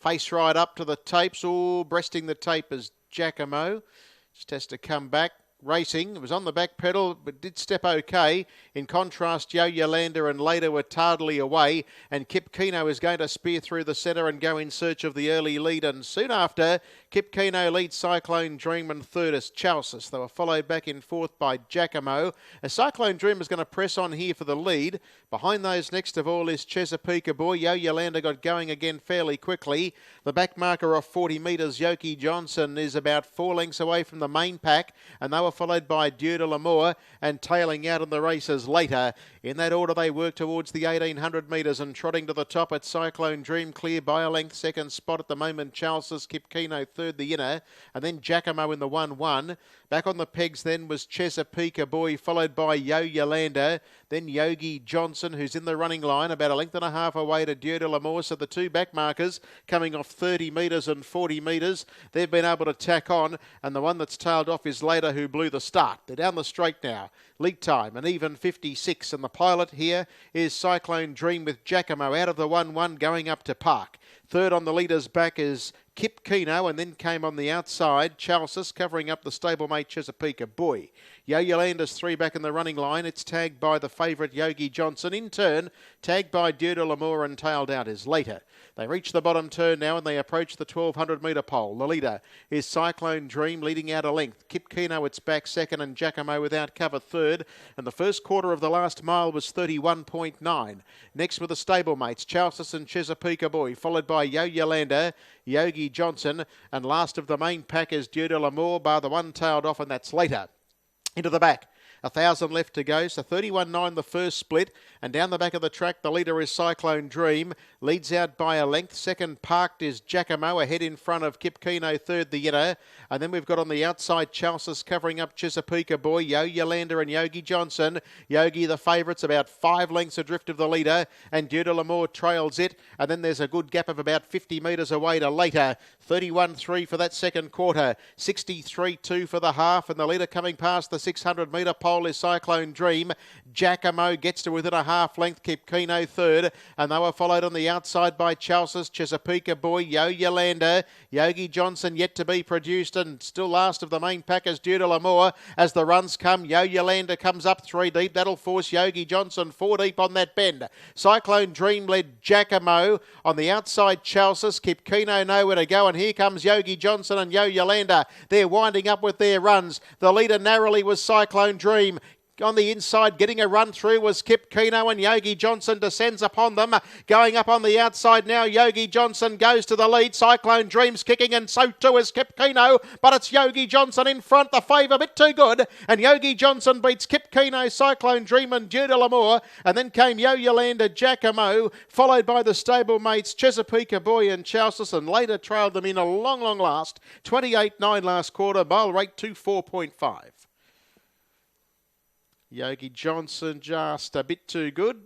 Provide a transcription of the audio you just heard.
Face right up to the tapes. Oh, breasting the tape is Giacomo. Just has to come back. Racing. It was on the back pedal, but did step okay. In contrast, Yo Yolanda and Later were tardily away, and Kip Keno is going to spear through the centre and go in search of the early lead. And soon after, Kip Keno leads Cyclone Dream, and third is Chalcis. They were followed back in fourth by Giacomo. A Cyclone Dream is going to press on here for the lead. Behind those, next of all, is Chesapeake Boy. Yo Yolanda got going again fairly quickly. The back marker of 40 metres, Yoki Johnson, is about 4 lengths away from the main pack, and they were followed by Dieu de l'Amour and tailing out in the races later. In that order, they work towards the 1800 metres and trotting to the top at Cyclone Dream, clear by a length. Second spot at the moment, Chalcis. Kip Keno third, the inner, and then Giacomo in the 1-1. Back on the pegs then was Chesapeake Boy, followed by Yo Yolanda, then Yogi Johnson, who's in the running line, about a length and a half away to Dieu de l'Amour. So the two back markers coming off 30 metres and 40 metres. They've been able to tack on, and the one that's tailed off is Later, who blew the start. They're down the straight now. Lead time, an even 56, and the pilot here is Cyclone Dream with Giacomo out of the 1-1 going up to park. Third on the leader's back is Kip Keno, and then came on the outside Chalcis, covering up the stablemate Chesapeake Boy. Yo Yolanda's 3 back in the running line. It's tagged by the favourite Yogi Johnson. In turn, tagged by Dieu de l'Amour, and tailed out is Later. They reach the bottom turn now, and they approach the 1200 metre pole. The leader is Cyclone Dream, leading out a length. Kip Keno, it's back second, and Giacomo without cover third. And the first quarter of the last mile was 31.9. Next were the stablemates, Chalcis and Chesapeake Boy, followed by Yo Yolanda, Yogi Johnson, and last of the main pack is Dieu de l'Amour, bar the one tailed off, and that's Later. Into the back. 1,000 left to go, so 31.9 the first split, and down the back of the track the leader is Cyclone Dream, leads out by a length. Second parked is Giacomo, ahead in front of Kip Keno, third the inner, and then we've got on the outside Chalcis covering up Chesapeake Boy, Yo Yolanda and Yogi Johnson. Yogi the favourites, about 5 lengths adrift of the leader, and Dieu de l'Amour trails it, and then there's a good gap of about 50 metres away to Later. 31.3 for that second quarter, 63.2 for the half, and the leader coming past the 600 metre pole is Cyclone Dream. Giacomo gets to within a half length, Kip Keno third, and they were followed on the outside by Chalcis, Chesapeake Boy, Yo Yolanda, Yogi Johnson yet to be produced, and still last of the main pack is Dieu de l'Amour. As the runs come, Yo Yolanda comes up 3 deep. That'll force Yogi Johnson 4 deep on that bend. Cyclone Dream led Giacomo. On the outside, Chalcis. Kip Keno nowhere to go, and here comes Yogi Johnson and Yo Yolanda. They're winding up with their runs. The leader narrowly was Cyclone Dream. On the inside, getting a run through was Kip Keno, and Yogi Johnson descends upon them. Going up on the outside now, Yogi Johnson goes to the lead. Cyclone Dream's kicking, and so too is Kip Keno, but it's Yogi Johnson in front. The favour a bit too good, and Yogi Johnson beats Kip Keno, Cyclone Dream and Dieu de l'Amour, and then came Yo Yolanda, Giacomo, followed by the stablemates Chesapeake Boy and Chalcis, and Later trailed them in a long, long last. 28.9 last quarter, mile rate 24.5. Yogi Johnson just a bit too good.